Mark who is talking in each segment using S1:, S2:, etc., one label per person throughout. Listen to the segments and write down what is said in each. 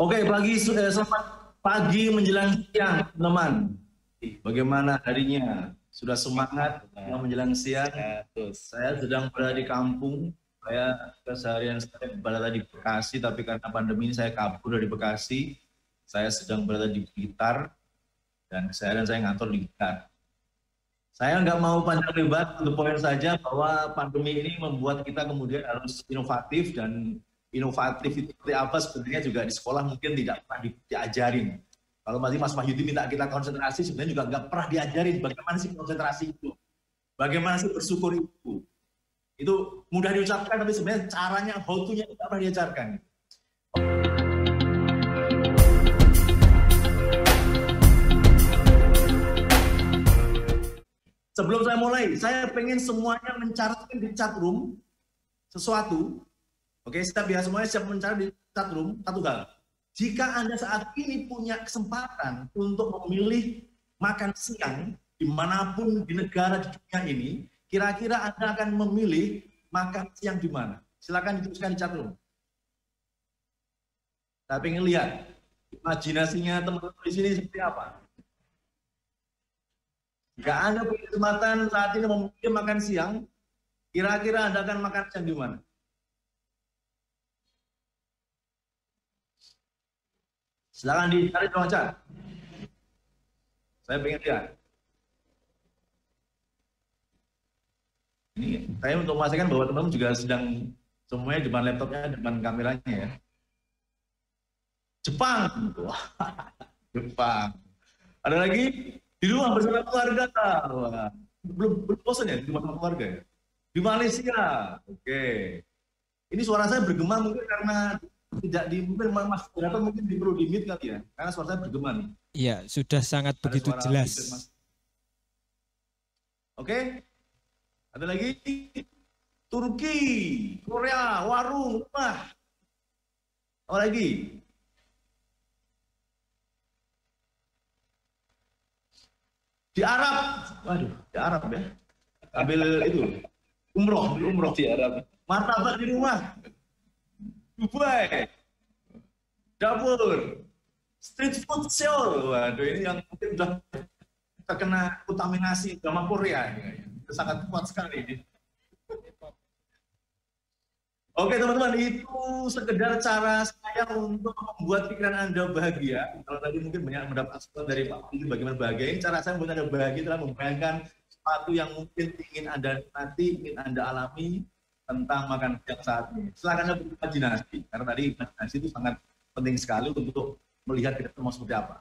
S1: Oke, selamat pagi menjelang siang, teman. Bagaimana harinya? Sudah semangat menjelang siang? Saya sedang berada di kampung. Saya keseharian saya berada di Bekasi, tapi karena pandemi ini saya kabur dari Bekasi. Saya sedang berada di Blitar, dan keseharian saya ngantor di Blitar. Saya nggak mau panjang lebar, untuk poin saja bahwa pandemi ini membuat kita kemudian harus inovatif, dan inovatif itu seperti apa sebenarnya juga di sekolah mungkin tidak pernah diajarin. Kalau Mas Mahyudi minta kita konsentrasi, sebenarnya juga nggak pernah diajarin bagaimana sih konsentrasi itu, bagaimana sih bersyukur itu. Itu mudah diucapkan, tapi sebenarnya caranya, how to-nya tidak pernah diajarkan. Sebelum saya mulai, saya pengen semuanya mencatatkan di chat room sesuatu. Oke, setiap ya semuanya siap mencatat di chat room satu hal. Jika Anda saat ini punya kesempatan untuk memilih makan siang dimanapun di negara di dunia ini, kira-kira Anda akan memilih makan siang di mana? Silakan dituliskan di chat room. Saya pengen lihat imajinasinya teman-teman di sini seperti apa. Jika Anda punya kesempatan saat ini memilih makan siang, kira-kira Anda akan makan siang di mana? Silakan dicari di chat. Saya pengen lihat. Ini saya untuk memastikan bahwa teman-teman juga sedang semuanya depan laptopnya, depan kameranya ya. Jepang. Jepang. Ada lagi di rumah bersama keluarga. Wah. Belum bosan ya di rumah keluarga ya. Di Malaysia. Oke. Ini suara saya bergema mungkin karena tidak mungkin Mas Berapa mungkin perlu di mute kali ya, karena suara saya bergema nih.
S2: Iya, sudah sangat begitu jelas.
S1: Oke. Ada lagi Turki, Korea, warung, rumah. Apa lagi? Di Arab. Waduh, di Arab ya. Ambil itu. Umroh di Arab. Martabak di rumah. Dubai, dapur, street food show. Waduh, ini yang mungkin sudah terkena kontaminasi drama Korea. Itu sangat kuat sekali. Oke teman-teman, itu sekedar cara saya untuk membuat pikiran Anda bahagia. Kalau tadi mungkin banyak mendapat asuhan dari Pak Fikri bagaimana bahagia, ini cara saya membuat Anda bahagia adalah membayangkan sesuatu yang mungkin ingin Anda nikmati, ingin Anda alami tentang makan siang saat ini. Silakan Anda berimajinasi, karena tadi imajinasi itu sangat penting sekali untuk melihat kita mau seperti apa.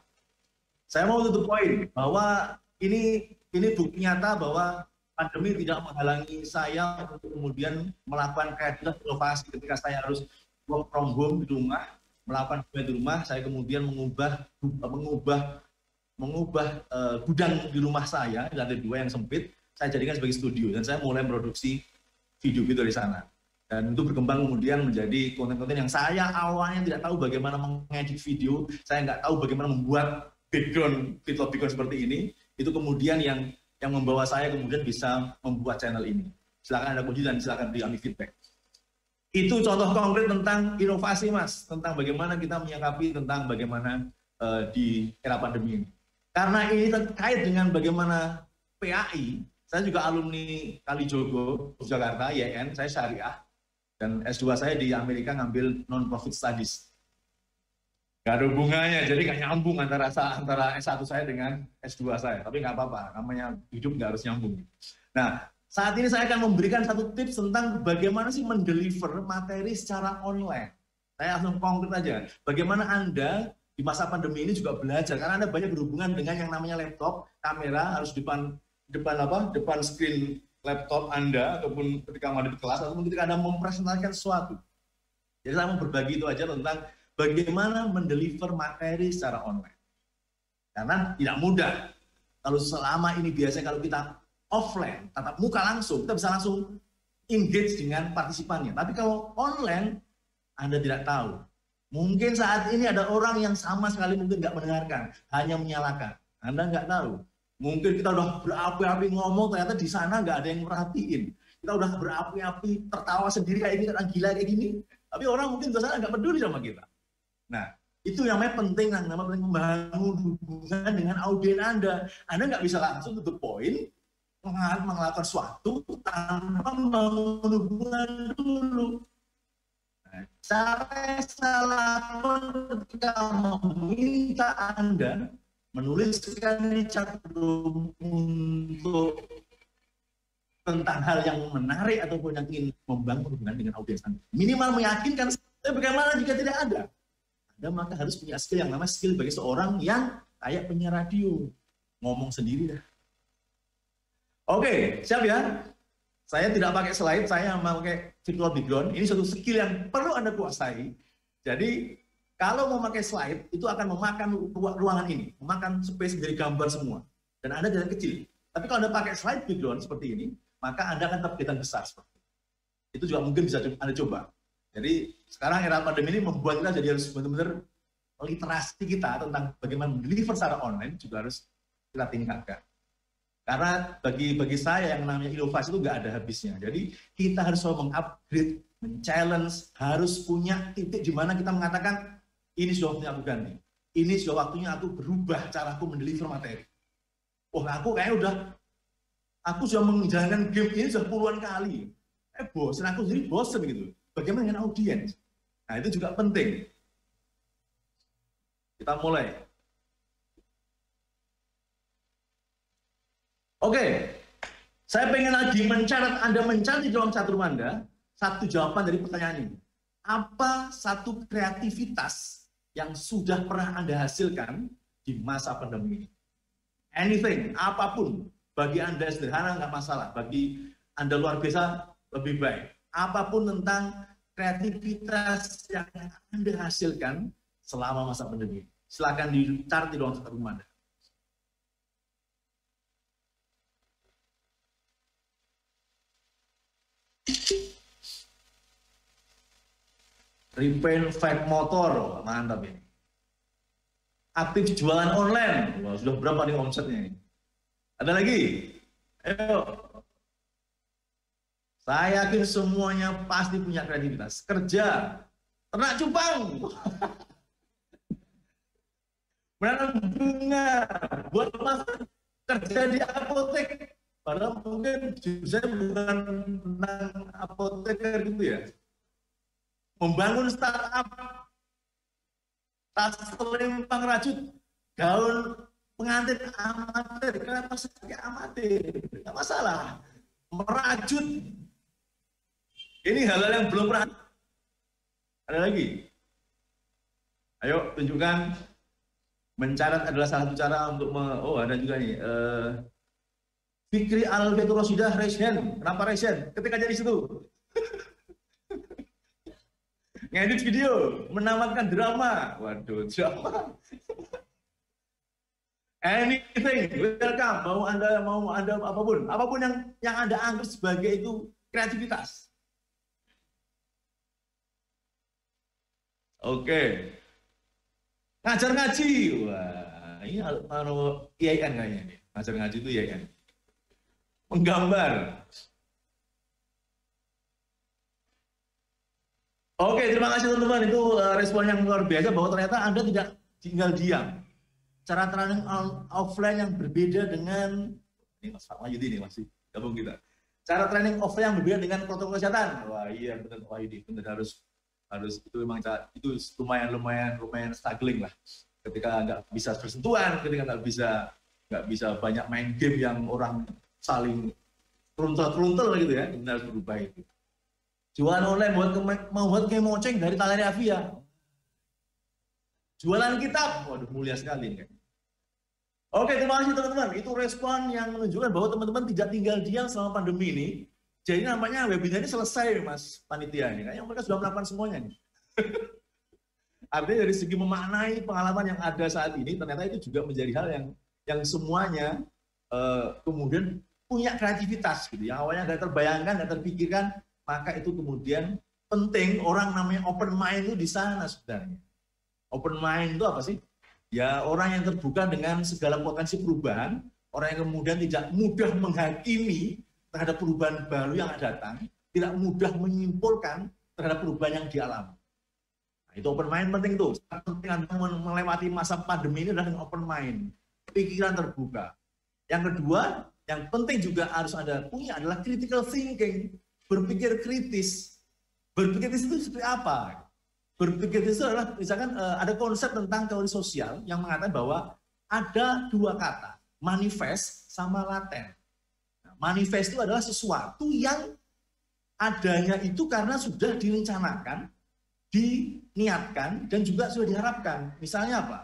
S1: Saya mau tutup poin bahwa ini bukti nyata bahwa pandemi tidak menghalangi saya untuk kemudian melakukan kreativitas inovasi. Ketika saya harus work from home di rumah, melakukan di rumah, saya kemudian mengubah gudang di rumah saya, di lantai 2 yang sempit, saya jadikan sebagai studio, dan saya mulai produksi video-video di sana. Dan itu berkembang kemudian menjadi konten-konten yang saya awalnya tidak tahu bagaimana mengedit video, saya nggak tahu bagaimana membuat background seperti ini. Itu kemudian yang membawa saya kemudian bisa membuat channel ini. Silakan Anda kunci dan silakan beri feedback. Itu contoh konkret tentang inovasi, Mas, tentang bagaimana kita menyikapi tentang bagaimana di era pandemi ini. Karena ini terkait dengan bagaimana PAI. Saya juga alumni Kalijogo, Jakarta, IAIN, saya syariah. Dan S2 saya di Amerika ngambil non-profit studies. Gak ada hubungannya, jadi gak nyambung antara S1 saya dengan S2 saya. Tapi nggak apa-apa, namanya hidup nggak harus nyambung. Nah, saat ini saya akan memberikan satu tips tentang bagaimana sih mendeliver materi secara online. Saya langsung konkret aja. Bagaimana Anda di masa pandemi ini juga belajar, karena Anda banyak berhubungan dengan yang namanya laptop, kamera harus depan screen laptop Anda, ataupun ketika Anda di kelas, ataupun ketika Anda mempresentasikan sesuatu. Jadi saya mau berbagi itu aja tentang bagaimana mendeliver materi secara online. Karena tidak mudah. Kalau selama ini biasanya kalau kita offline, tatap muka langsung, kita bisa langsung engage dengan partisipannya. Tapi kalau online, Anda tidak tahu. Mungkin saat ini ada orang yang sama sekali mungkin nggak mendengarkan, hanya menyalakan. Anda nggak tahu. Mungkin kita udah berapi-api ngomong, ternyata di sana nggak ada yang merhatiin. Kita udah berapi-api tertawa sendiri kayak gini, orang gila kayak gini. Tapi orang mungkin di sana nggak peduli sama kita. Nah, Itu yang namanya penting, membangun hubungan dengan audiens Anda. Anda nggak bisa langsung to the point melakukan sesuatu tanpa membangun hubungan dulu. Nah, cara salah ketika meminta Anda menuliskan chatroom untuk tentang hal yang menarik ataupun yang ingin membangun hubungan dengan audiens Anda. Minimal meyakinkan, tapi bagaimana jika tidak ada? Anda maka harus punya skill yang namanya skill bagi seorang yang kayak penyiar radio. Ngomong sendiri dah. Oke, siap ya? Saya tidak pakai slide, saya pakai virtual background. Ini suatu skill yang perlu Anda kuasai. Jadi, kalau mau pakai slide, itu akan memakan ruangan ini. Memakan space dari gambar semua. Dan Anda tidak kecil. Tapi kalau Anda pakai slide background seperti ini, maka Anda akan tetap kelihatan besar seperti itu. Itu juga mungkin bisa Anda coba. Jadi sekarang era pandemi ini membuat kita jadi harus benar-benar literasi kita tentang bagaimana deliver secara online juga harus kita tingkatkan. Karena bagi saya yang namanya inovasi itu nggak ada habisnya. Jadi kita harus selalu mengupgrade, men-challenge, harus punya titik di mana kita mengatakan ini sudah waktunya aku ganti. Ini sudah waktunya aku berubah caraku mendeliver materi. Oh, aku kayaknya aku sudah menjalankan game ini sudah puluhan kali. Bosan, aku sendiri bosan gitu. Bagaimana dengan audiens? Nah, itu juga penting. Kita mulai. Oke, saya pengen lagi mencatat Anda mencari di dalam chatroom Anda satu jawaban dari pertanyaan ini. Apa satu kreativitas yang sudah pernah Anda hasilkan di masa pandemi ini? Anything, apapun. Bagi Anda sederhana nggak masalah, bagi Anda luar biasa lebih baik. Apapun tentang kreativitas yang Anda hasilkan selama masa pandemi. Silakan dicari di ruang chatroom Anda. Repaint vape motor, mantap ini. Aktif jualan online, wah, sudah berapa nih omsetnya ini? Ada lagi? Ayo. Saya yakin semuanya pasti punya kreativitas. Kerja, ternak cupang, menanam bunga, buat masak, kerja di apotek. Padahal mungkin saya bukan tentang apoteker gitu ya. Membangun startup, tas selempang rajut, gaun pengantin amatir. Kenapa saya amatir? Tidak masalah. Merajut. Ini hal-hal yang belum pernah. Ada lagi? Ayo tunjukkan. Mencatat adalah salah satu cara untuk oh ada juga nih. Fikri Al-Betul Rosidah raise hand. Kenapa raise hand? Ketika jadi situ. Ngedit video, menamatkan drama. Waduh, drama. Anything, welcome. Mau Anda apapun yang Anda anggap sebagai itu kreativitas. Oke. Ngajar ngaji. Wah, ini IAIN kayaknya nih. Ngajar ngaji itu IAIN. Menggambar. Oke, terima kasih teman-teman. Itu respon yang luar biasa bahwa ternyata Anda tidak tinggal diam. Cara training offline yang berbeda dengan ini Mas Fatma Yudi ini masih gabung kita. Cara training offline yang berbeda dengan protokol kesehatan. Wah iya benar, wah ini benar harus itu memang itu lumayan struggling lah. Ketika nggak bisa bersentuhan, ketika nggak bisa banyak main game yang orang saling keruntel gitu ya, ini harus berubah itu. Jualan online buat kemoceng dari Talaria Via. Jualan kitab, waduh mulia sekali ini. Oke, terima kasih teman-teman. Itu respon yang menunjukkan bahwa teman-teman tidak tinggal diam selama pandemi ini. Jadi namanya webinar ini selesai, Mas Panitia ini. Kayaknya mereka sudah melakukan semuanya nih. Artinya dari segi memaknai pengalaman yang ada saat ini, ternyata itu juga menjadi hal yang semuanya kemudian punya kreativitas gitu. Yang awalnya nggak terbayangkan, nggak terpikirkan, maka itu kemudian penting orang namanya open mind itu di sana sebenarnya. Open mind itu apa sih? Ya orang yang terbuka dengan segala potensi perubahan, orang yang kemudian tidak mudah menghakimi terhadap perubahan baru yang datang, tidak mudah menyimpulkan terhadap perubahan yang dialami. Nah, itu open mind penting tuh. Penting Anda melewati masa pandemi ini adalah dengan open mind, pikiran terbuka. Yang kedua, yang penting juga harus Anda punya adalah critical thinking, berpikir kritis. Berpikir kritis itu seperti apa? Berpikir kritis itu adalah misalkan ada konsep tentang teori sosial yang mengatakan bahwa ada dua kata, manifest sama laten. Nah, manifest itu adalah sesuatu yang adanya itu karena sudah direncanakan, diniatkan, dan juga sudah diharapkan. Misalnya apa?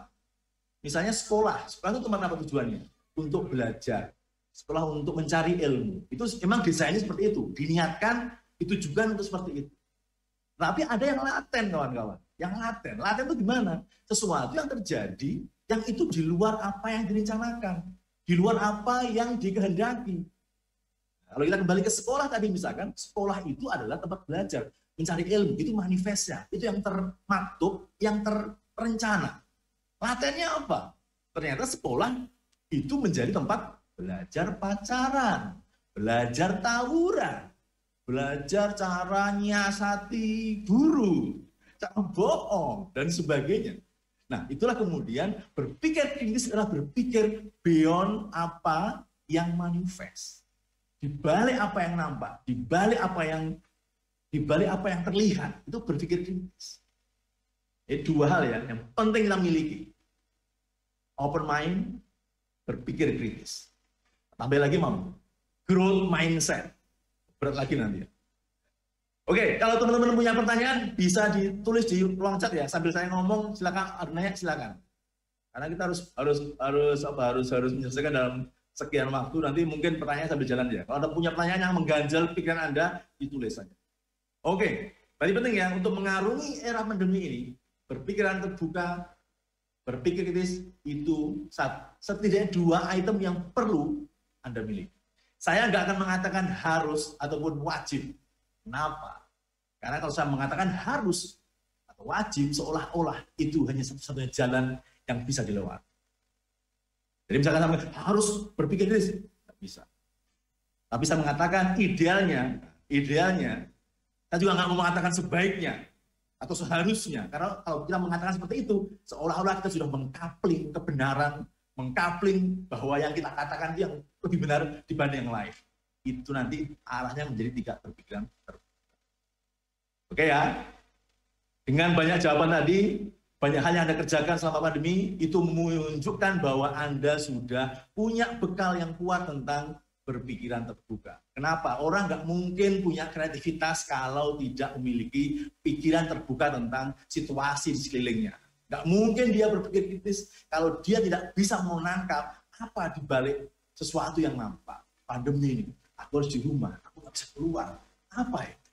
S1: Misalnya sekolah. Sekolah itu tempat apa tujuannya? Untuk belajar. Sekolah untuk mencari ilmu. Itu memang desainnya seperti itu. Diniatkan, ditujukan untuk seperti itu. Tapi ada yang laten, kawan-kawan. Yang laten. Laten itu gimana? Sesuatu yang terjadi, yang itu di luar apa yang direncanakan. Di luar apa yang dikehendaki. Kalau kita kembali ke sekolah tadi misalkan, sekolah itu adalah tempat belajar. Mencari ilmu, itu manifestnya. Itu yang termaktub, yang terencana. Latennya apa? Ternyata sekolah itu menjadi tempat belajar pacaran, belajar tawuran, belajar cara nyiasati guru, cara bohong, dan sebagainya. Nah, itulah kemudian berpikir kritis adalah berpikir beyond apa yang manifest. Di balik apa yang nampak, di balik apa yang terlihat, itu berpikir kritis. Ini dua hal ya, yang penting kita miliki. Open mind, berpikir kritis. Tambah lagi mau, growth mindset. Berat lagi nanti ya. Oke, kalau teman-teman punya pertanyaan bisa ditulis di ruang chat ya. Sambil saya ngomong silakan nanya silakan. Karena kita harus menyelesaikan dalam sekian waktu. Nanti mungkin pertanyaan sambil jalan ya. Kalau Anda punya pertanyaan yang mengganjal pikiran Anda, ditulis saja. Oke, berarti penting ya untuk mengarungi era pandemi ini, berpikiran terbuka, berpikir kritis itu setidaknya dua item yang perlu Anda miliki. Saya nggak akan mengatakan harus ataupun wajib. Kenapa? Karena kalau saya mengatakan harus atau wajib, seolah-olah itu hanya satu-satunya jalan yang bisa dilewati. Jadi misalkan saya harus berpikir kritis, nggak bisa. Tapi saya mengatakan idealnya, saya juga nggak mau mengatakan sebaiknya atau seharusnya. Karena kalau kita mengatakan seperti itu, seolah-olah kita sudah mengkapling kebenaran, mengkapling bahwa yang kita katakan itu yang lebih benar dibanding yang lain. Itu nanti arahnya menjadi tidak berpikiran terbuka. Oke ya, dengan banyak jawaban tadi, banyak hal yang Anda kerjakan selama pandemi, itu menunjukkan bahwa Anda sudah punya bekal yang kuat tentang berpikiran terbuka. Kenapa? Orang nggak mungkin punya kreativitas kalau tidak memiliki pikiran terbuka tentang situasi di sekelilingnya. Nggak mungkin dia berpikir kritis kalau dia tidak bisa menangkap apa di balik sesuatu yang nampak. Pandemi ini, aku harus di rumah, aku nggak bisa keluar. Apa itu?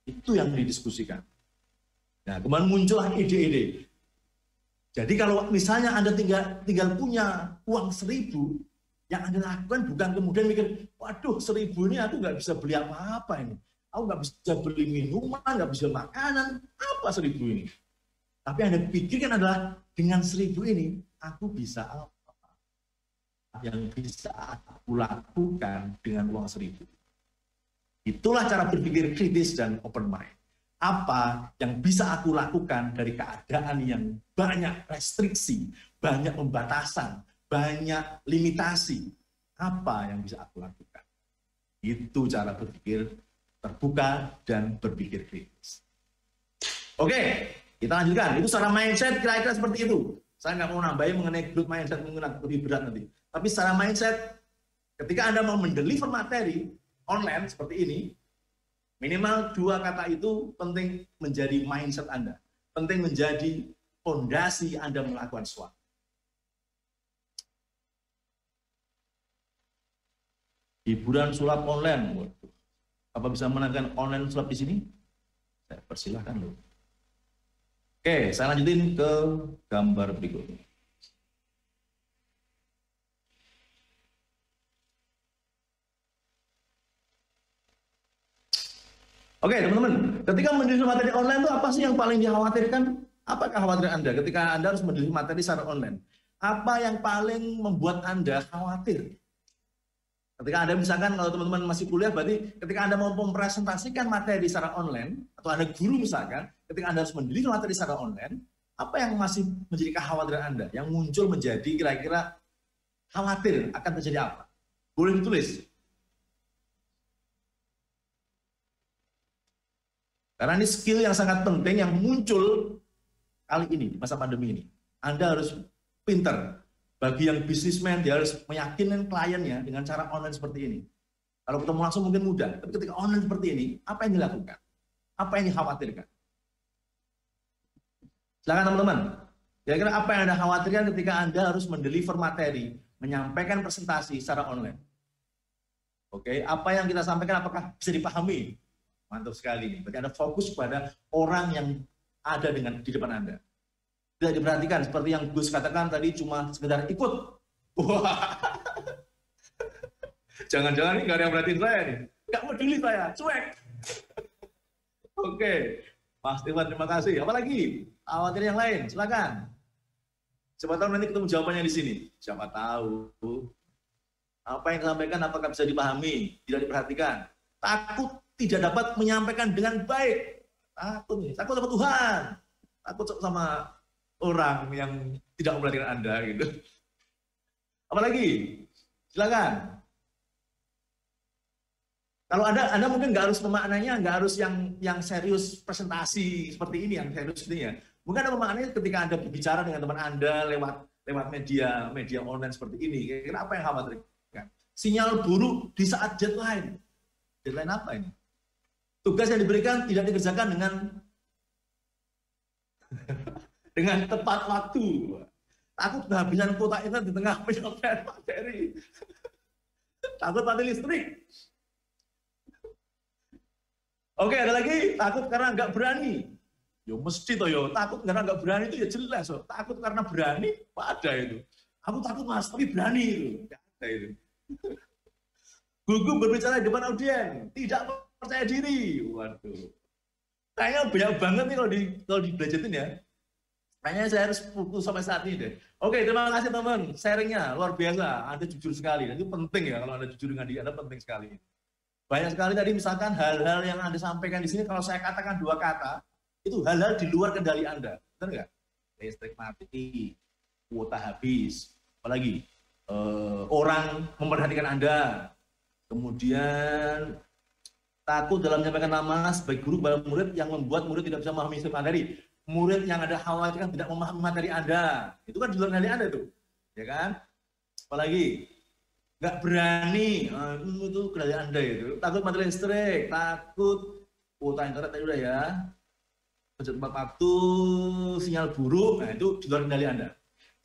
S1: Itu yang didiskusikan. Nah, kemudian muncullah ide-ide. Jadi kalau misalnya Anda tinggal punya uang 1.000, yang Anda lakukan bukan kemudian mikir, waduh 1.000 ini aku nggak bisa beli apa-apa ini. Aku nggak bisa beli minuman, nggak bisa makanan, apa 1.000 ini. Tapi Anda pikirkan adalah dengan 1.000 ini, aku bisa apa? Yang bisa aku lakukan dengan uang 1.000. Itulah cara berpikir kritis dan open mind. Apa yang bisa aku lakukan dari keadaan yang banyak restriksi, banyak pembatasan, banyak limitasi. Apa yang bisa aku lakukan? Itu cara berpikir terbuka dan berpikir kritis. Oke, kita lanjutkan. Itu secara mindset kira-kira seperti itu. Saya nggak mau nambahin mengenai growth mindset, mungkin lebih berat nanti. Tapi secara mindset, ketika Anda mau mendeliver materi online seperti ini, minimal 2 kata itu penting menjadi mindset Anda. Penting menjadi fondasi Anda melakukan sesuatu. Hiburan sulap online. Waduh. Apa bisa menangkan online sulap di sini? Saya persilahkan loh. Oke, saya lanjutin ke gambar berikutnya. Oke, teman-teman, ketika mendeliver materi online itu apa sih yang paling dikhawatirkan? Apa kekhawatiran Anda ketika Anda harus mendeliver materi secara online? Apa yang paling membuat Anda khawatir Ketika Anda misalkan kalau teman-teman masih kuliah, berarti ketika Anda mau mempresentasikan materi secara online, atau Anda guru misalkan, ketika Anda harus mendeliver materi secara online, apa yang masih menjadi kekhawatiran Anda? Yang muncul menjadi kira-kira khawatir akan terjadi apa? Boleh ditulis. Karena ini skill yang sangat penting yang muncul kali ini, masa pandemi ini. Anda harus pinter. Bagi yang bisnismen, dia harus meyakinkan kliennya dengan cara online seperti ini. Kalau ketemu langsung mungkin mudah, tapi ketika online seperti ini, apa yang dilakukan? Apa yang dikhawatirkan? Silakan teman-teman. Kira-kira apa yang Anda khawatirkan ketika Anda harus mendeliver materi, menyampaikan presentasi secara online? Oke, apa yang kita sampaikan apakah bisa dipahami? Mantap sekali. Berarti Anda fokus pada orang yang ada di depan Anda. Tidak diperhatikan seperti yang Gus katakan tadi cuma sekedar ikut. Wah. Jangan-jangan ini nggak ada yang perhatiin saya nih. Nggak peduli saya, cuek. Oke. Mas Iwan, terima kasih. Apalagi? Khawatir yang lain, silakan. Siapa tahu nanti ketemu jawabannya di sini. Siapa tahu. Apa yang disampaikan apakah bisa dipahami? Tidak diperhatikan. Takut tidak dapat menyampaikan dengan baik. Takut nih, takut sama Tuhan. Takut sama orang yang tidak memperhatikan Anda gitu. Apalagi? Silakan. Kalau Anda mungkin nggak harus memaknainya, nggak harus yang serius presentasi seperti ini, yang serius ini ya. Mungkin Anda memaknainya ketika Anda berbicara dengan teman Anda lewat media online seperti ini. Kira-kira apa yang khawatirkan? Sinyal buruk di saat deadline. Deadline apa ini? Tugas yang diberikan tidak dikerjakan dengan tepat waktu. Takut kehabisan kuota internet di tengah penyampaian materi. Takut mati listrik. Oke, ada lagi takut karena nggak berani. Yo mesti toh yo, takut karena nggak berani itu ya jelas. So. Takut karena berani, apa ada itu. Aku takut mas, tapi berani itu. Nggak ada itu. Gugup berbicara di depan audien, tidak percaya diri. Waduh. Kayaknya banyak banget nih kalau di budgetin ya. Kayaknya saya harus fokus sampai saat ini deh. Oke, terima kasih teman. Sharingnya luar biasa. Anda jujur sekali. Dan itu penting ya kalau Anda jujur dengan diri Anda, penting sekali. Banyak sekali tadi misalkan hal-hal yang Anda sampaikan di sini, kalau saya katakan 2 kata, itu hal-hal di luar kendali Anda. Benar nggak? Listrik mati, kuota habis, apalagi orang memperhatikan Anda, kemudian takut dalam menyampaikan nama sebagai guru kepada murid yang membuat murid tidak bisa memahami materi. Murid yang Anda khawatirkan tidak memahami materi Anda. Itu kan di luar kendali Anda tuh. Ya kan? Apalagi nggak berani, itu kendali Anda itu. Takut mati listrik, takut kuota internet tadi udah ya. Tepat waktu, sinyal buruk, nah itu di luar kendali Anda.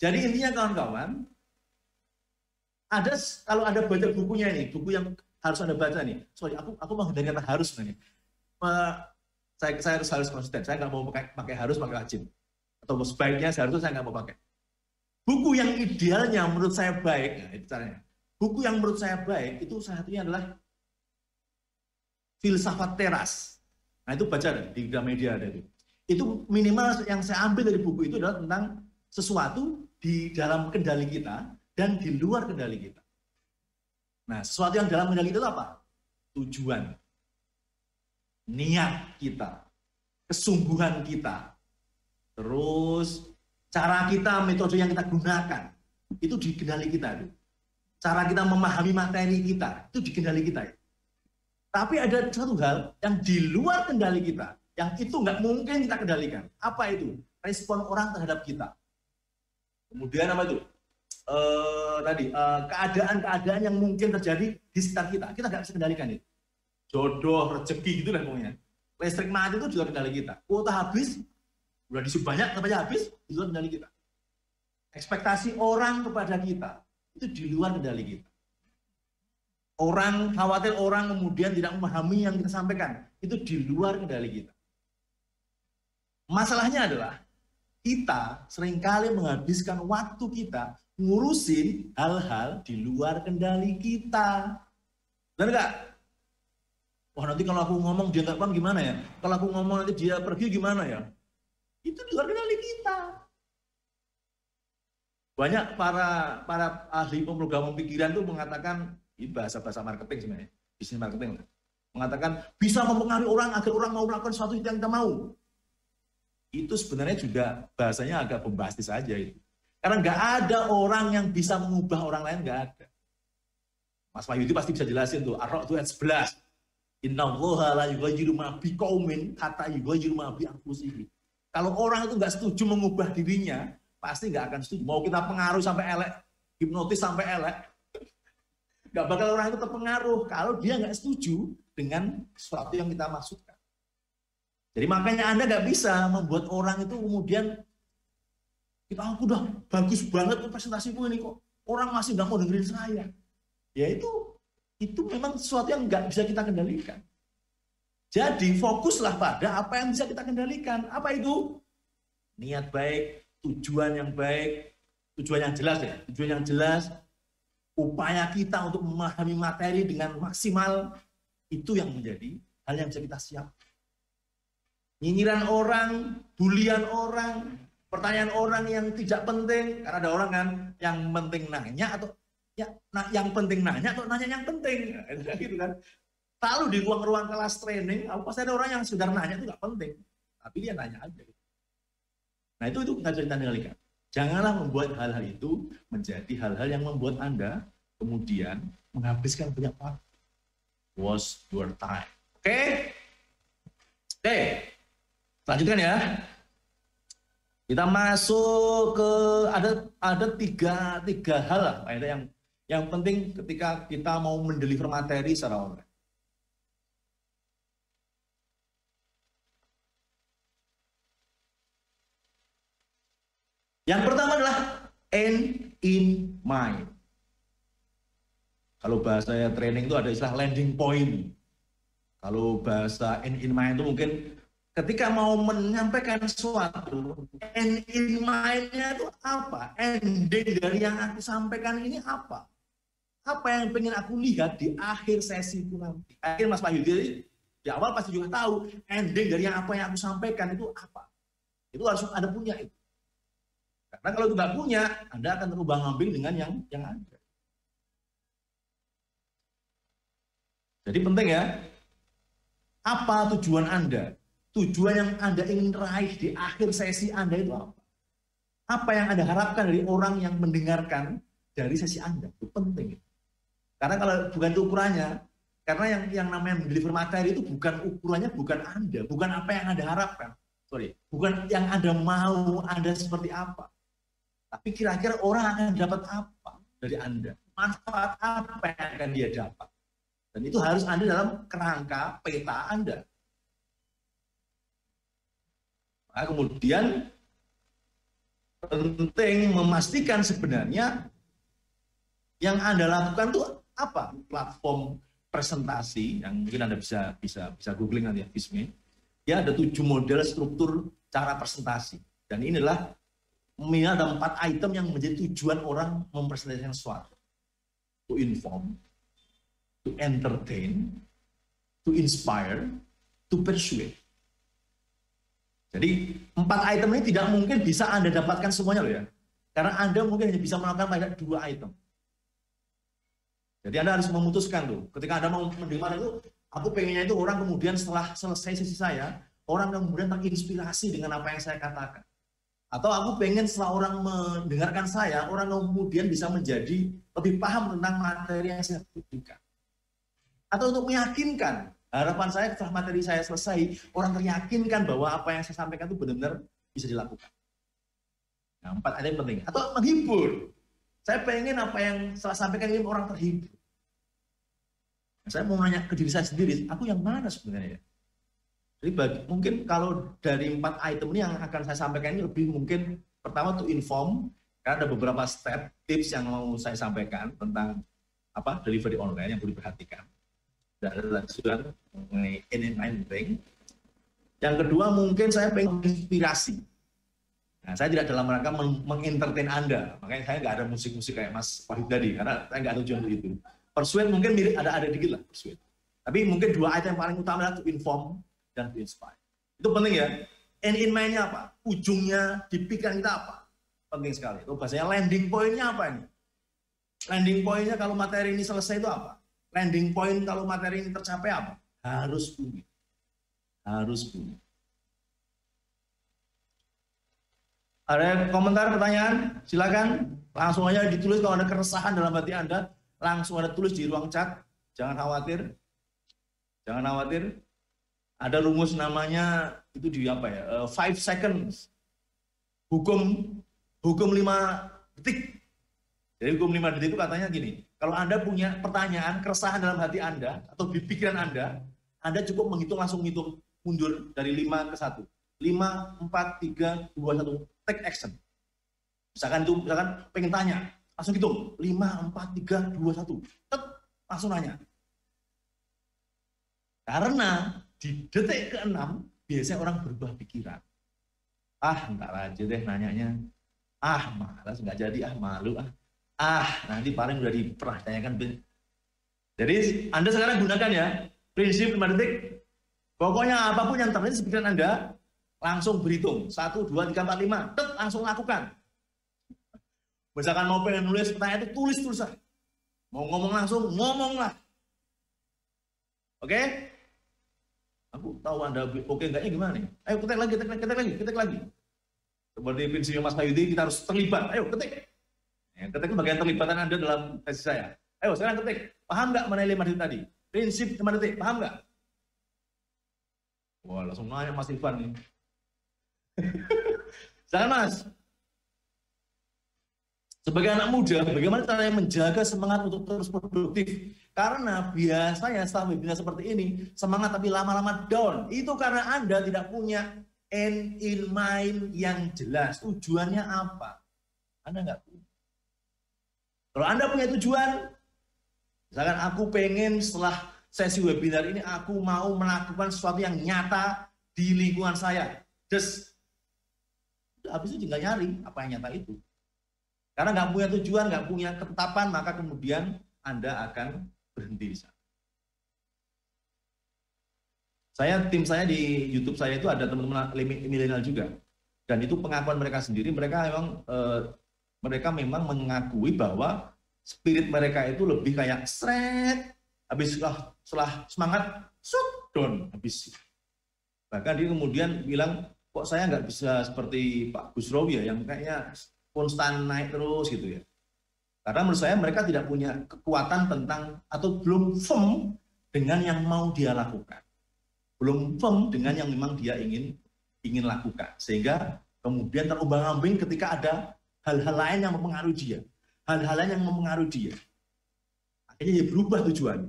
S1: Jadi intinya kawan-kawan, kalau Anda baca bukunya ini, buku yang harus Anda baca nih. Sorry, aku mau dari kata harus nih. Saya harus konsisten. Saya nggak mau pakai harus, pakai wajib. Atau sebaiknya seharusnya saya nggak mau pakai. Buku yang idealnya menurut saya baik, nah itu caranya. Buku yang menurut saya baik itu salah satunya adalah Filsafat Teras. Nah itu baca di Gramedia ada itu. Itu minimal yang saya ambil dari buku itu adalah tentang sesuatu di dalam kendali kita dan di luar kendali kita. Nah, sesuatu yang dalam kendali itu apa? Tujuan, niat kita, kesungguhan kita, terus cara kita, metode yang kita gunakan, itu di kendali kita. Cara kita memahami materi kita, itu di kendali kita. Tapi ada satu hal yang di luar kendali kita, yang itu nggak mungkin kita kendalikan. Apa itu? Respon orang terhadap kita. Kemudian apa itu? Keadaan-keadaan yang mungkin terjadi di sekitar kita. Kita nggak bisa kendalikan itu. Jodoh, rezeki gitu lah pokoknya. Listrik mati itu di luar kendali kita. Kuota habis, udah diisi banyak, tapi habis, di luar kendali kita. Ekspektasi orang kepada kita, itu di luar kendali kita. Orang khawatir orang kemudian tidak memahami yang kita sampaikan, itu di luar kendali kita. Masalahnya adalah kita seringkali menghabiskan waktu kita ngurusin hal-hal di luar kendali kita. Benar nggak? Wah nanti kalau aku ngomong dia nggak paham gimana ya? Kalau aku ngomong nanti dia pergi gimana ya? Itu di luar kendali kita. Banyak para ahli pemrograman pikiran itu mengatakan Ini bahasa-bahasa marketing sebenarnya, bisnis marketing. Mengatakan bisa mempengaruhi orang agar orang mau melakukan sesuatu yang kita mau. Itu sebenarnya juga bahasanya agak bombastis saja itu. Karena nggak ada orang yang bisa mengubah orang lain, nggak ada. Mas Wahyudi pasti bisa jelasin tuh, Ar-Ra'd ayat 11. Innallaha la yughayyiru ma biqaumin hatta yughayyiru ma bi anfusihim. Kalau orang itu nggak setuju mengubah dirinya, pasti nggak akan setuju. Mau kita pengaruh sampai elek, hipnotis sampai elek, nggak bakal orang itu terpengaruh kalau dia nggak setuju dengan sesuatu yang kita maksudkan. Jadi makanya Anda nggak bisa membuat orang itu kemudian kita aku udah bagus banget presentasiku ini kok orang masih nggak mau dengerin saya. Ya itu memang sesuatu yang nggak bisa kita kendalikan. Jadi fokuslah pada apa yang bisa kita kendalikan. Apa itu? Niat baik, tujuan yang baik, tujuan yang jelas ya, tujuan yang jelas, upaya kita untuk memahami materi dengan maksimal, itu yang menjadi hal yang bisa kita siap. Nyinyiran orang, bulian orang, pertanyaan orang yang tidak penting, karena ada orang kan yang penting nanya atau ya, yang penting nanya atau nanya yang penting, gitu kan. Lalu di ruang-ruang kelas training, pasti ada orang yang sekedar nanya itu nggak penting, tapi dia nanya aja. Nah itu nggak bisa kita kendalikan. Janganlah membuat hal-hal itu menjadi hal-hal yang membuat Anda kemudian menghabiskan banyak waktu. Was your time. Oke? Oke. Lanjutkan ya. Kita masuk ke ada tiga hal lah yang penting ketika kita mau mendeliver materi secara online. Yang pertama adalah end in mind. Kalau bahasa training itu ada istilah landing point. Kalau bahasa end in mind itu mungkin ketika mau menyampaikan sesuatu, end in mind-nya itu apa? Ending dari yang aku sampaikan ini apa? Apa yang pengen aku lihat di akhir sesi itu nanti? Akhir Mas Wahyudi di awal pasti juga tahu ending dari apa yang aku sampaikan itu apa. Itu harus Anda punya itu. Karena kalau itu nggak punya, Anda akan terumbang-ambing dengan yang ada. Jadi penting ya, apa tujuan Anda? Tujuan yang Anda ingin raih di akhir sesi Anda itu apa? Apa yang Anda harapkan dari orang yang mendengarkan dari sesi Anda? Itu penting. Karena kalau bukan itu ukurannya, karena yang namanya mendeliver materi itu ukurannya bukan Anda, bukan apa yang Anda harapkan. Bukan yang Anda mau Anda seperti apa. Tapi kira-kira orang akan dapat apa dari Anda? Manfaat apa yang akan dia dapat? Dan itu harus ada dalam kerangka peta Anda. Nah, kemudian penting memastikan sebenarnya yang Anda lakukan itu apa? Platform presentasi yang mungkin Anda bisa googling nanti ya, Visme. Ya ada 7 model struktur cara presentasi. Dan inilah ada 4 item yang menjadi tujuan orang mempresentasikan sesuatu. To inform, to entertain, to inspire, to persuade. Jadi 4 item ini tidak mungkin bisa Anda dapatkan semuanya loh ya. Karena Anda mungkin hanya bisa melakukan pada 2 item. Jadi Anda harus memutuskan tuh. Ketika Anda mau mendengar itu, aku pengennya itu orang kemudian setelah selesai sesi saya, orang kemudian terinspirasi dengan apa yang saya katakan. Atau aku pengen setelah orang mendengarkan saya, orang kemudian bisa menjadi lebih paham tentang materi yang saya berikan. Atau untuk meyakinkan, harapan saya setelah materi saya selesai, orang teryakinkan bahwa apa yang saya sampaikan itu benar-benar bisa dilakukan. Nah, 4 ada yang penting. Atau menghibur. Saya pengen apa yang saya sampaikan ini orang terhibur. Nah, saya mau nanya ke diri saya sendiri, aku yang mana sebenarnya ya? Jadi mungkin kalau dari 4 item ini yang akan saya sampaikan ini lebih mungkin pertama to inform, karena ada beberapa step tips yang mau saya sampaikan tentang delivery online yang perlu diperhatikan. Dan lanjutan mengenai in-mind thing. Yang kedua mungkin saya pengen inspirasi. Nah, saya tidak dalam rangka mengentertain Anda, makanya saya nggak ada musik-musik kayak Mas Wahid tadi, karena saya nggak ada tujuan untuk itu. Persuade mungkin mirip ada dikit lah persuade. Tapi mungkin 2 item yang paling utama adalah to inform dan to inspire. Itu penting ya. End in mind-nya apa? Ujungnya di pikiran kita apa? Penting sekali. Itu bahasanya landing point-nya apa ini? Landing point-nya kalau materi ini selesai itu apa? Landing point kalau materi ini tercapai apa? Harus punya. Harus punya. Ada komentar, pertanyaan? Silakan. Langsung aja ditulis kalau ada keresahan dalam hati Anda. Langsung ada tulis di ruang chat. Jangan khawatir. Jangan khawatir. Ada rumus namanya, itu di apa ya? 5 seconds. Hukum 5 detik. Jadi hukum 5 detik itu katanya gini. Kalau Anda punya pertanyaan, keresahan dalam hati Anda, atau di pikiran Anda cukup menghitung, langsung menghitung mundur dari 5 ke 1. 5, 4, 3, 2, 1, take action. Misalkan pengen tanya, langsung hitung. 5, 4, 3, 2, 1. Langsung nanya. Karena di detik ke-6, biasanya orang berubah pikiran. Ntar aja deh nanyanya. Malas, nggak jadi, malu. Nanti paling udah dipertanyakan. Jadi Anda sekarang gunakan ya, prinsip 5 detik. Pokoknya apapun yang terjadi di pikiran Anda, langsung berhitung. 1, 2, 3, 4, 5. Langsung lakukan. Misalkan mau pengen nulis pertanyaan itu, tulis lah. Mau ngomong langsung, ngomonglah. Oke? Aku tahu Anda oke enggaknya gimana nih? Ayo ketik lagi. Seperti prinsip Mas Mayudi, kita harus terlibat. Ayo ketik. Ketik itu bagian terlibatan Anda dalam tesis saya. Ayo sekarang ketik. Paham nggak mengenai 5 detik tadi? Prinsip 5 detik, paham nggak? Wah, langsung nanya Mas Ivan nih. Jangan Mas. Sebagai anak muda, bagaimana caranya menjaga semangat untuk terus produktif? Karena biasanya setelah webinar seperti ini, semangat tapi lama-lama down. Itu karena Anda tidak punya end in mind yang jelas. Tujuannya apa? Anda nggak punya. Kalau Anda punya tujuan, misalkan aku pengen setelah sesi webinar ini, aku mau melakukan sesuatu yang nyata di lingkungan saya. Habis itu tinggal nyari apa yang nyata itu. Karena nggak punya tujuan, nggak punya ketetapan, maka kemudian Anda akan berhenti di sana. Tim saya di YouTube saya itu ada teman-teman milenial juga, dan itu pengakuan mereka sendiri. Mereka memang mengakui bahwa spirit mereka itu lebih kayak habis setelah semangat, down habis. Bahkan dia kemudian bilang, kok saya nggak bisa seperti Pak Busrowi ya, yang kayaknya konstan naik terus gitu ya. Karena menurut saya mereka tidak punya kekuatan tentang atau belum firm dengan yang mau dia lakukan. Belum firm dengan yang memang dia ingin lakukan. Sehingga kemudian terombang-ambing ketika ada hal-hal lain yang mempengaruhi dia. Hal-hal lain yang mempengaruhi dia. Akhirnya dia berubah tujuan.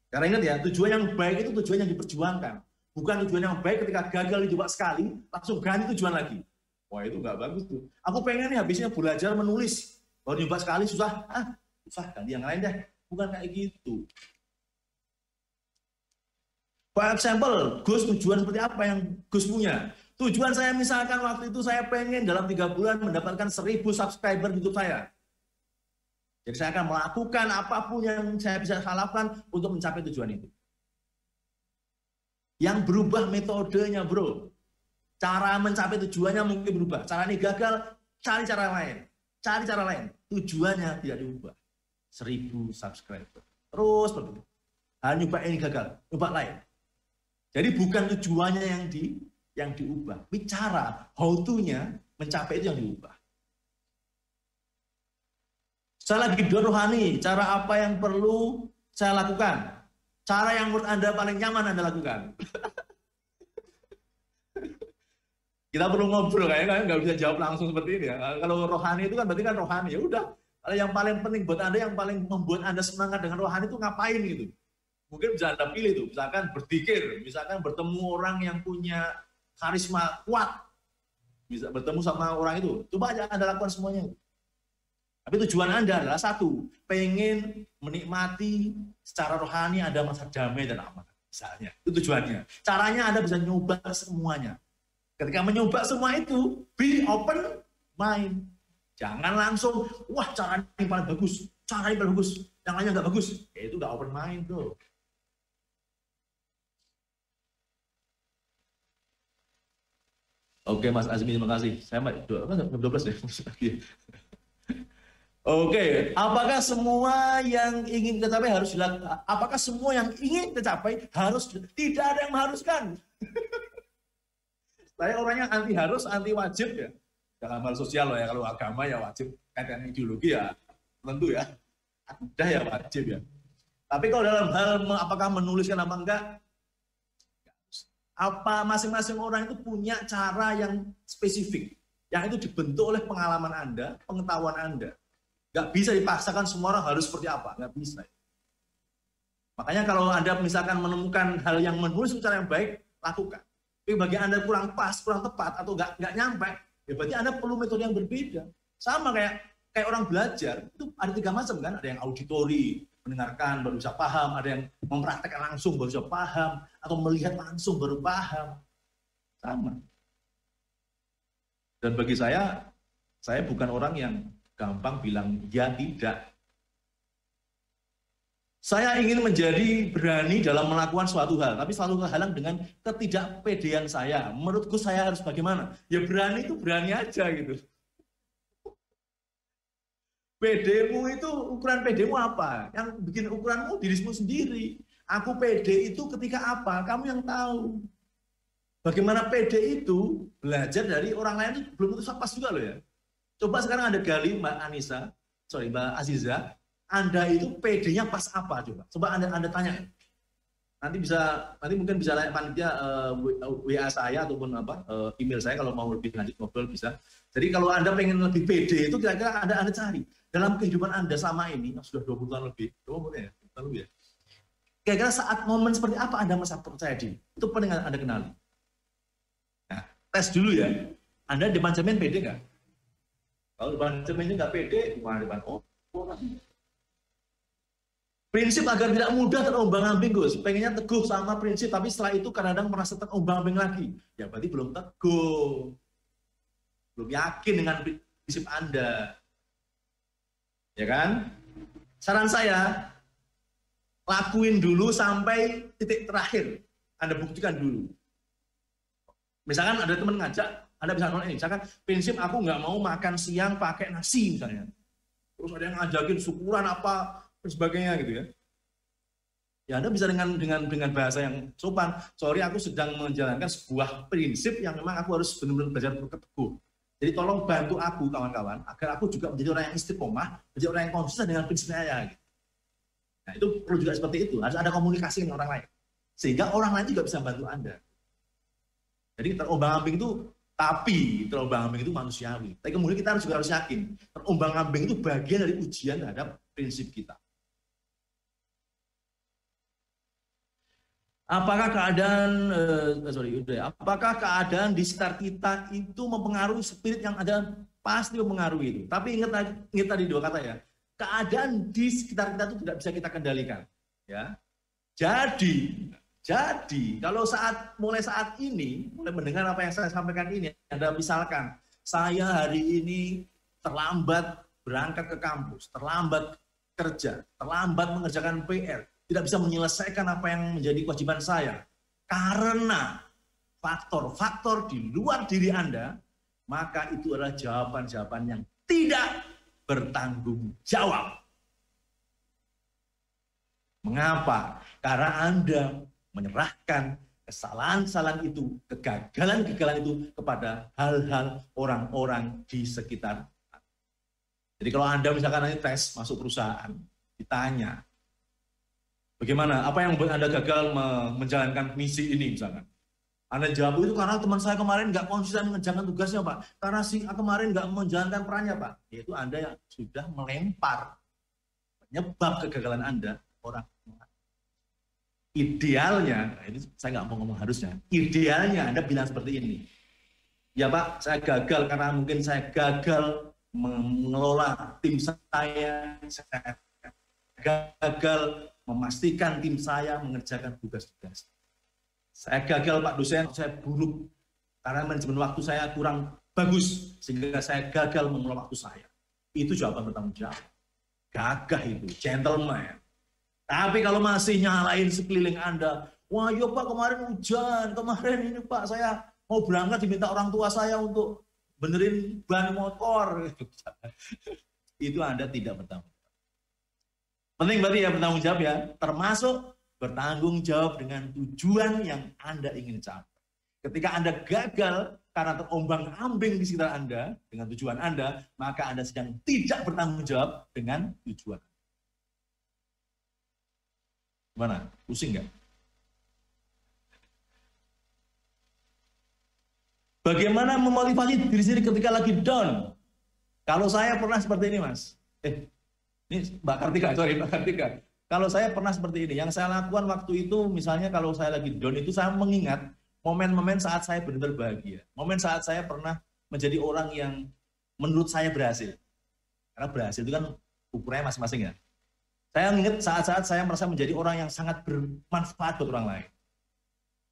S1: Karena ingat ya, tujuan yang baik itu tujuan yang diperjuangkan. Bukan tujuan yang baik ketika gagal dicoba sekali, langsung ganti tujuan lagi. Wah, itu nggak bagus tuh. Aku pengen nih habisnya belajar menulis. Baru nyoba sekali susah, ganti yang lain deh. Bukan kayak gitu. For example, Gus tujuan seperti apa yang Gus punya? Tujuan saya misalkan waktu itu saya pengen dalam 3 bulan mendapatkan 1000 subscriber YouTube saya. Jadi saya akan melakukan apapun yang saya bisa lakukan untuk mencapai tujuan itu. Yang berubah metodenya, bro. Cara mencapai tujuannya mungkin berubah. Cara ini gagal, cari cara lain. Cari cara lain. Tujuannya tidak diubah. 1000 subscriber. Terus begitu. Nyoba ini gagal, nyoba lain. Jadi bukan tujuannya yang diubah. Bicara how to-nya mencapai itu yang diubah. Saya lagi down rohani, cara apa yang perlu saya lakukan? Cara yang menurut Anda paling nyaman Anda lakukan. Kita perlu ngobrol, kayaknya nggak bisa jawab langsung seperti ini ya. Kalau rohani itu kan berarti kan rohani, ya udah. Kalau yang paling penting buat Anda, yang paling membuat Anda semangat dengan rohani itu ngapain gitu? Mungkin bisa Anda pilih tuh, misalkan berzikir, misalkan bertemu orang yang punya karisma kuat, bisa bertemu sama orang itu. Coba aja Anda lakukan semuanya. Tapi tujuan Anda adalah satu, pengen menikmati secara rohani Anda masa damai dan aman. Misalnya, itu tujuannya. Caranya Anda bisa nyoba semuanya. Ketika mencoba semua itu, be open mind. Jangan langsung, wah cara ini paling bagus, cara ini paling bagus, yang lainnya nggak bagus. Ya itu nggak open mind tuh. Oke Mas Azmi, terima kasih. Saya 12 ya. Oke, apakah semua yang ingin tercapai harus dilakukan? Apakah semua yang ingin tercapai harus? Tidak ada yang mengharuskan. Saya orangnya anti harus, anti wajib ya. Dalam hal sosial loh ya, kalau agama ya wajib. Kadang ideologi ya tentu ya. Udah ya wajib ya. Tapi kalau dalam hal apakah menuliskan apa enggak, apa masing-masing orang itu punya cara yang spesifik. Yang itu dibentuk oleh pengalaman Anda, pengetahuan Anda. Nggak bisa dipaksakan semua orang harus seperti apa, nggak bisa. Makanya kalau Anda misalkan menemukan hal yang menulis secara yang baik, lakukan. Tapi bagi Anda kurang pas, kurang tepat, atau nggak nyampe, ya berarti Anda perlu metode yang berbeda. Sama kayak orang belajar, itu ada 3 macam kan, ada yang auditori, mendengarkan baru bisa paham, ada yang mempraktekkan langsung baru bisa paham, atau melihat langsung baru paham. Sama. Dan bagi saya bukan orang yang gampang bilang ya tidak. Saya ingin menjadi berani dalam melakukan suatu hal, tapi selalu kehalang dengan ketidakpedean saya. Menurutku saya harus bagaimana? Ya berani itu berani aja gitu. Pedemu itu, ukuran pedemu apa? Yang bikin ukuranmu dirimu sendiri. Aku pede itu ketika apa? Kamu yang tahu. Bagaimana pede itu belajar dari orang lain itu belum tentu pas juga loh ya. Coba sekarang Anda gali Mbak Aziza, Anda itu PD-nya pas apa coba? Coba Anda tanya. Nanti mungkin bisa panitia WA saya ataupun email saya kalau mau lebih lanjut ngobrol bisa. Jadi kalau Anda pengen lebih PD itu kira-kira Anda cari dalam kehidupan Anda selama ini sudah 20 tahun lebih. Ya. Kira-kira saat momen seperti apa Anda merasa percaya diri? Itu penting Anda kenali. Nah, tes dulu ya. Anda depan cermin PD nggak? Kalau depan cerminnya nggak pede, gimana depan? Prinsip agar tidak mudah terombang-ambing, Gus. Pengennya teguh sama prinsip, tapi setelah itu kadang-kadang merasa terombang-ambing lagi. Ya berarti belum teguh. Belum yakin dengan prinsip Anda. Ya kan? Saran saya, lakuin dulu sampai titik terakhir. Anda buktikan dulu. Misalkan ada teman ngajak, Anda bisa nolak ini, misalkan prinsip aku nggak mau makan siang pakai nasi misalnya. Terus ada yang ngajakin syukuran apa dan sebagainya gitu ya. Ya Anda bisa dengan bahasa yang sopan. Sorry, aku sedang menjalankan sebuah prinsip yang memang aku harus benar-benar belajar teguh. Jadi tolong bantu aku kawan-kawan agar aku juga menjadi orang yang istiqomah, menjadi orang yang konsisten dengan prinsip saya. Gitu. Nah itu perlu juga seperti itu. Harus ada komunikasi dengan orang lain sehingga orang lain juga bisa bantu Anda. Jadi terombang-ambing itu manusiawi. Tapi kemudian kita juga harus yakin, terombang-ambing itu bagian dari ujian terhadap prinsip kita. Apakah keadaan di sekitar kita itu mempengaruhi spirit yang ada? Pasti mempengaruhi itu. Tapi ingat tadi 2 kata ya. Keadaan di sekitar kita itu tidak bisa kita kendalikan. Ya. Jadi, kalau mulai saat ini, mulai mendengar apa yang saya sampaikan ini, Anda misalkan, saya hari ini terlambat berangkat ke kampus, terlambat kerja, terlambat mengerjakan PR, tidak bisa menyelesaikan apa yang menjadi kewajiban saya, karena faktor-faktor di luar diri Anda, maka itu adalah jawaban-jawaban yang tidak bertanggung jawab. Mengapa? Karena Anda menyerahkan kesalahan-kesalahan itu, kegagalan-kegagalan itu kepada hal-hal orang-orang di sekitar. Jadi kalau Anda misalkan nanti tes masuk perusahaan, ditanya, bagaimana, apa yang membuat Anda gagal menjalankan misi ini misalkan. Anda jawab itu karena teman saya kemarin nggak konsisten mengerjakan tugasnya Pak, karena si kemarin nggak menjalankan perannya Pak. Yaitu Anda yang sudah melempar penyebab kegagalan Anda orang. Idealnya, ini saya nggak mau ngomong harusnya, idealnya Anda bilang seperti ini. Ya Pak, saya gagal karena mungkin saya gagal mengelola tim saya gagal memastikan tim saya mengerjakan tugas-tugas. Saya gagal Pak dosen, saya buruk karena manajemen waktu saya kurang bagus sehingga saya gagal mengelola waktu saya. Itu jawaban bertanggung jawab. Gagah itu, gentleman. Tapi kalau masih nyalain sekeliling Anda, wah ya Pak kemarin hujan, kemarin ini Pak saya mau berangkat diminta orang tua saya untuk benerin ban motor. itu Anda tidak bertanggung jawab. Penting berarti ya bertanggung jawab ya, termasuk bertanggung jawab dengan tujuan yang Anda ingin capai. Ketika Anda gagal karena terombang-ambing di sekitar Anda dengan tujuan Anda, maka Anda sedang tidak bertanggung jawab dengan tujuan. Gimana? Pusing nggak? Bagaimana memotivasi diri sendiri ketika lagi down? Kalau saya pernah seperti ini, Mas. Ini Mbak Kartika. Kalau saya pernah seperti ini, yang saya lakukan waktu itu, misalnya kalau saya lagi down itu, saya mengingat momen-momen saat saya benar-benar bahagia. Momen saat saya pernah menjadi orang yang menurut saya berhasil. Karena berhasil itu kan ukurannya masing-masing ya. Saya ingat saat-saat saya merasa menjadi orang yang sangat bermanfaat buat orang lain.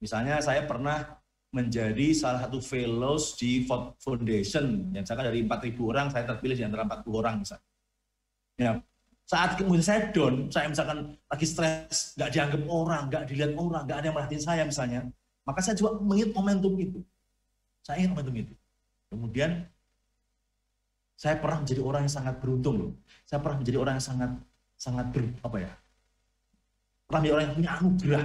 S1: Misalnya saya pernah menjadi salah satu fellows di Foundation, yang misalkan dari 4.000 orang, saya terpilih di antara 40 orang misalnya. Ya, saat kemudian saya down, saya misalkan lagi stres, nggak dianggap orang, nggak dilihat orang, nggak ada yang merhatiin saya misalnya, maka saya juga mengingat momentum itu. Saya ingat momentum itu. Kemudian saya pernah menjadi orang yang sangat beruntung loh. Saya pernah menjadi orang yang sangat pernah menjadi orang yang punya anugerah.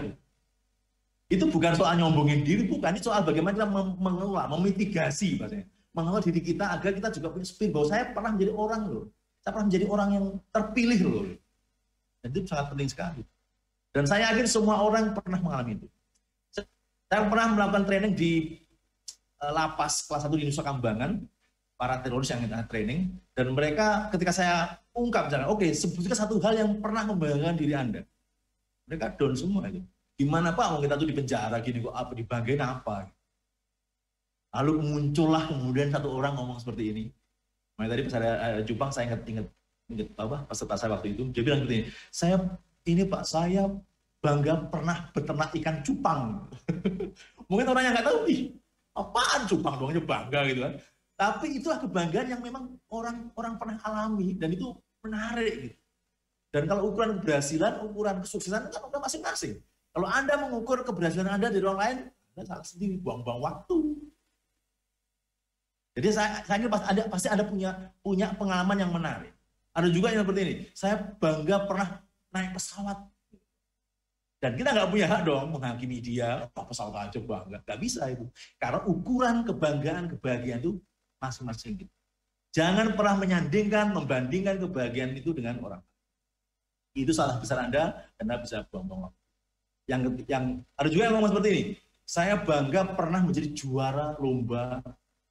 S1: Itu bukan soal nyombongin diri, bukan. Itu soal bagaimana kita mengelola, memitigasi, maksudnya. Mengelola diri kita agar kita juga punya spirit bahwa saya pernah menjadi orang loh. Saya pernah menjadi orang yang terpilih loh. Dan itu sangat penting sekali. Dan saya yakin semua orang pernah mengalami itu. Saya pernah melakukan training di lapas kelas 1 di Nusa Kambangan, para teroris yang kita training, dan mereka ketika saya ungkap, misalnya, oke, sebutkan satu hal yang pernah membanggakan diri Anda. Mereka down semua itu. Gimana Pak, kita tuh di penjara gini kok, apa dibanggain apa? Lalu muncullah kemudian satu orang ngomong seperti ini. Tadi pas ada Jepang, saya ingat apa peserta saya waktu itu, dia bilang seperti ini, Pak, saya bangga pernah beternak ikan cupang. Mungkin orang yang nggak tahu, apaan cupang doangnya bangga gitu kan. Tapi itulah kebanggaan yang memang orang pernah alami, dan itu menarik gitu. Dan kalau ukuran keberhasilan, ukuran kesuksesan kan udah masing-masing. Kalau Anda mengukur keberhasilan Anda dari orang lain, Anda salah sendiri, buang-buang waktu. Jadi saya kira pasti ada punya pengalaman yang menarik. Ada juga yang seperti ini, saya bangga pernah naik pesawat. Dan kita nggak punya hak dong menghakimi dia, pesawat aja bangga. Nggak bisa itu. Karena ukuran kebanggaan, kebahagiaan itu masing-masing gitu. Jangan pernah menyandingkan, membandingkan kebahagiaan itu dengan orang. Itu salah besar Anda, Anda bisa buang-buang waktu. Yang ada juga yang ngomong seperti ini, saya bangga pernah menjadi juara lomba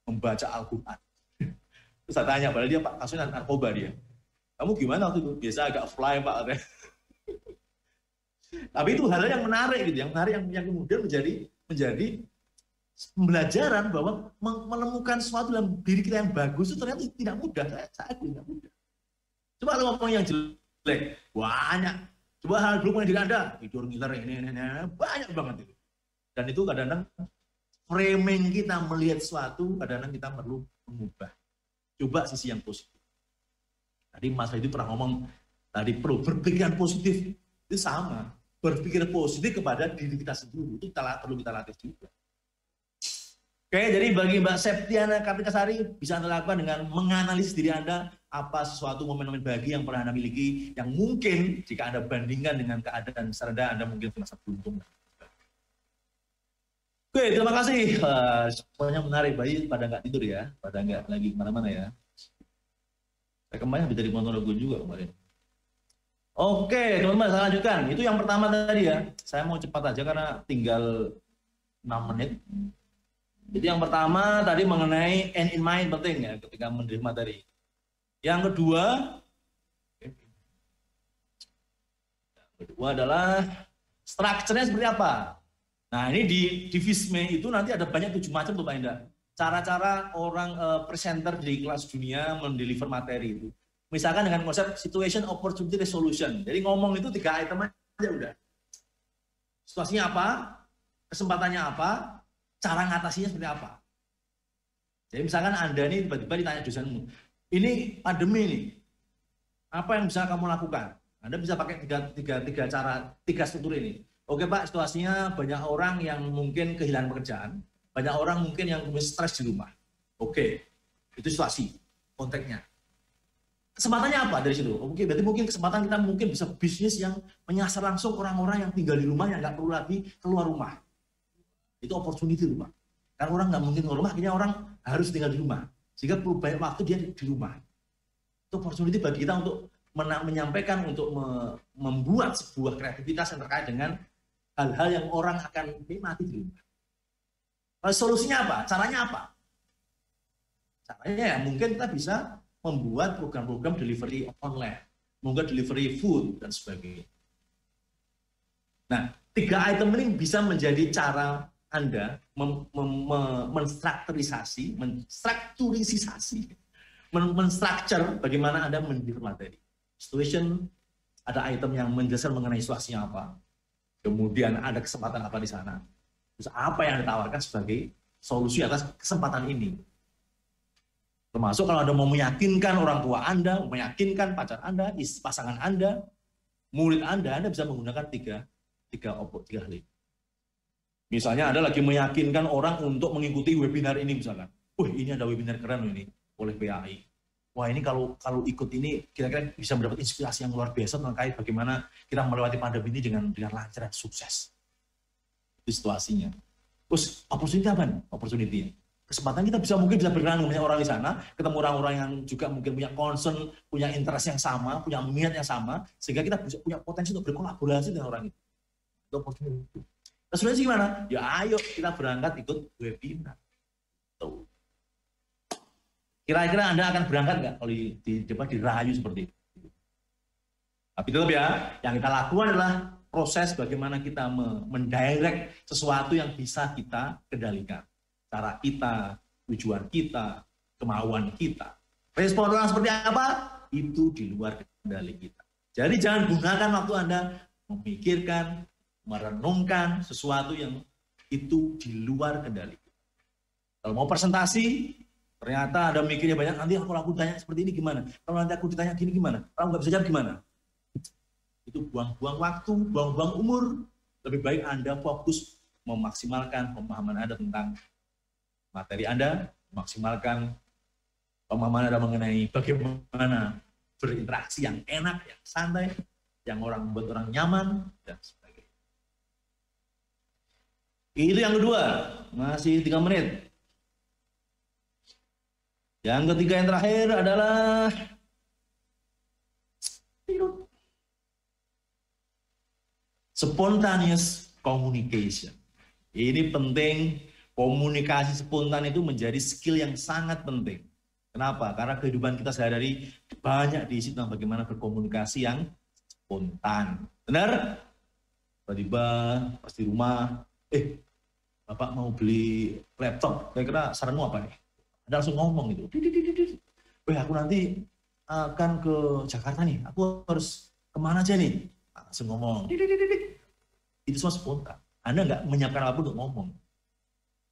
S1: membaca Al-Quran. Terus saya tanya, padahal dia Pak, kasusnya narkoba dia. Kamu gimana waktu itu? Biasa agak fly Pak. Tapi itu hal yang menarik gitu, yang menarik yang kemudian menjadi pembelajaran bahwa menemukan sesuatu dalam diri kita yang bagus itu ternyata tidak mudah. Saya tidak mudah. Coba kalau ngomong yang jelek, banyak. Coba hal buruk yang diri Anda, tidur ngiler ini, banyak banget itu. Dan itu kadang-kadang framing kita melihat sesuatu, kadang-kadang kita perlu mengubah. Coba sisi yang positif. Tadi Mas itu pernah ngomong, tadi perlu berpikiran positif. Itu sama. Berpikir positif kepada diri kita sendiri. Itu perlu kita latih juga. Oke, jadi bagi Mbak Septiana Kartikasari, bisa Anda lakukan dengan menganalisis diri Anda, apa sesuatu momen-momen bahagia yang pernah Anda miliki, yang mungkin jika Anda bandingkan dengan keadaan serda Anda mungkin merasa beruntung. Oke, terima kasih. Semuanya menarik, bayi pada nggak tidur ya, pada nggak lagi kemana-mana ya. Saya kemarin habis dari monolog juga kemarin. Oke, teman-teman, saya lanjutkan. Itu yang pertama tadi ya. Saya mau cepat aja karena tinggal 6 menit. Jadi yang pertama tadi mengenai end in mind penting ya ketika menerima tadi. Yang kedua adalah strukturnya seperti apa. Nah ini di Visme itu nanti ada banyak 7 macam tuh Pak Indah. Cara-cara orang presenter di kelas dunia mendeliver materi itu. Misalkan dengan konsep situation, opportunity, resolution. Jadi ngomong itu 3 item aja udah. Situasinya apa, kesempatannya apa, cara ngatasinya seperti apa. Jadi misalkan Anda ini tiba-tiba ditanya dosenmu, ini pandemi nih, apa yang bisa kamu lakukan? Anda bisa pakai tiga cara, 3 struktur ini. Oke Pak, situasinya banyak orang yang mungkin kehilangan pekerjaan, banyak orang mungkin yang stres di rumah. Oke, itu situasi, konteksnya. Kesempatannya apa dari situ? Oke, berarti mungkin kesempatan kita mungkin bisa bisnis yang menyasar langsung orang-orang yang tinggal di rumah, yang nggak perlu lagi keluar rumah. Itu opportunity rumah. Karena orang nggak mungkin keluar rumah, akhirnya orang harus tinggal di rumah. Sehingga perlu banyak waktu dia di rumah. Itu opportunity bagi kita untuk menyampaikan, untuk membuat sebuah kreativitas yang terkait dengan hal-hal yang orang akan nikmati di rumah. Solusinya apa? Caranya apa? Caranya ya mungkin kita bisa membuat program-program delivery online, membuat delivery food, dan sebagainya. Nah, 3 item ini bisa menjadi cara Anda menstrukturisasi, menstruktur bagaimana Anda mendeliver materi. Situation, ada item yang menjelaskan mengenai situasinya apa, kemudian ada kesempatan apa di sana, terus apa yang ditawarkan sebagai solusi atas kesempatan ini. Termasuk kalau Anda mau meyakinkan orang tua Anda, meyakinkan pacar Anda, pasangan Anda, murid Anda bisa menggunakan tiga hal ini. Misalnya Anda lagi meyakinkan orang untuk mengikuti webinar ini misalkan. Ini ada webinar keren ini oleh PAI. Wah, ini kalau ikut ini kira-kira bisa mendapat inspirasi yang luar biasa terkait bagaimana kita melewati pandemi ini dengan lancar dan sukses. Itu situasinya. Terus opportunity apa nih? Opportunity. Kesempatan kita mungkin bisa berkenalan dengan orang di sana, ketemu orang-orang yang juga mungkin punya concern, punya interest yang sama, punya minat yang sama, sehingga kita bisa punya potensi untuk berkolaborasi dengan orang itu. Itu opportunity. Nah, sebenarnya gimana? Ya ayo kita berangkat ikut webinar. Tuh. Kira-kira Anda akan berangkat nggak kalau dirayu seperti itu? Tapi tetap ya, yang kita lakukan adalah proses bagaimana kita mendirect sesuatu yang bisa kita kendalikan. Cara kita, tujuan kita, kemauan kita. Respon orang seperti apa? Itu di luar kendali kita. Jadi jangan gunakan waktu Anda memikirkan, merenungkan sesuatu yang itu di luar kendali kita. Kalau mau presentasi, ternyata Anda mikirnya banyak, nanti kalau aku tanya seperti ini gimana? Kalau nanti aku ditanya gini gimana? Kalau nggak bisa jawab gimana? Itu buang-buang waktu, buang-buang umur. Lebih baik Anda fokus memaksimalkan pemahaman Anda tentang materi Anda, memaksimalkan pemahaman Anda mengenai bagaimana berinteraksi yang enak, yang santai, yang membuat orang nyaman, dan sebagainya. Itu yang kedua, masih 3 menit. Yang ketiga yang terakhir adalah spontaneous communication. Ini penting. Komunikasi spontan itu menjadi skill yang sangat penting. Kenapa? Karena kehidupan kita sehari-hari banyak diisi tentang bagaimana berkomunikasi yang spontan. Benar? Tiba-tiba pas di rumah, Bapak mau beli laptop, kira-kira saranmu apa nih? Anda langsung ngomong gitu. Aku nanti akan ke Jakarta nih, aku harus kemana aja nih? Langsung ngomong. Itu semua spontan. Anda nggak menyiapkan apapun untuk ngomong.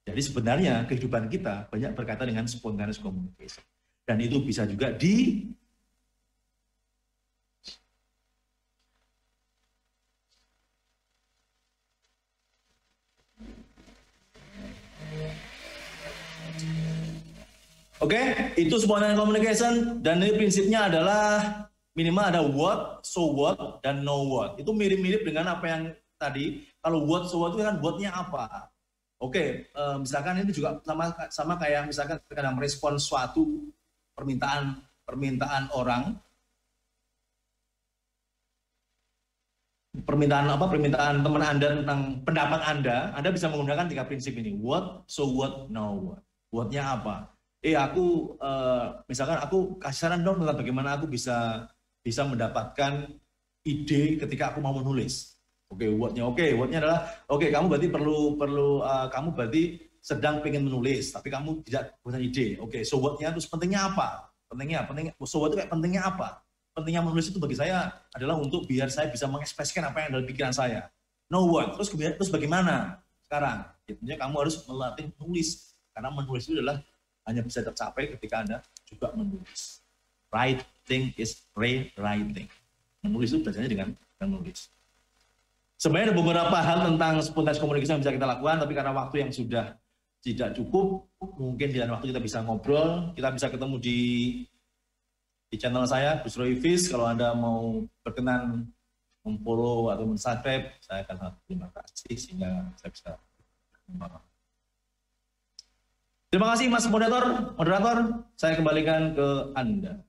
S1: Jadi sebenarnya kehidupan kita banyak berkaitan dengan spontaneous communication. Dan itu bisa juga itu spontaneous communication, dan ini prinsipnya adalah minimal ada what, so what, dan know what. Itu mirip-mirip dengan apa yang tadi. Kalau what, so what itu kan what-nya apa? Misalkan ini juga sama kayak misalkan kadang merespon suatu permintaan orang, permintaan teman Anda tentang pendapat Anda bisa menggunakan 3 prinsip ini. What, so what, know what. What-nya apa? Misalkan aku kasih saran dong tentang bagaimana aku bisa mendapatkan ide ketika aku mau menulis. What-nya adalah kamu berarti kamu berarti sedang pengen menulis, tapi kamu tidak punya ide. So what-nya terus pentingnya apa? So what itu kayak pentingnya apa? Pentingnya menulis itu bagi saya adalah untuk biar saya bisa mengekspresikan apa yang ada di pikiran saya. Know what? Terus bagaimana? Sekarang, tentunya kamu harus melatih menulis, karena menulis itu adalah hanya bisa tercapai ketika Anda juga menulis. Writing is rewriting. Menulis itu belajarnya dengan menulis. Sebenarnya ada beberapa hal tentang spontaneous communication yang bisa kita lakukan, tapi karena waktu yang sudah tidak cukup, mungkin di lain waktu kita bisa ngobrol, kita bisa ketemu di di channel saya Gus Roy Fis. Kalau Anda mau berkenan memfollow atau subscribe, saya akan sangat terima kasih sehingga saya bisa. Terima kasih Mas Moderator, saya kembalikan ke Anda.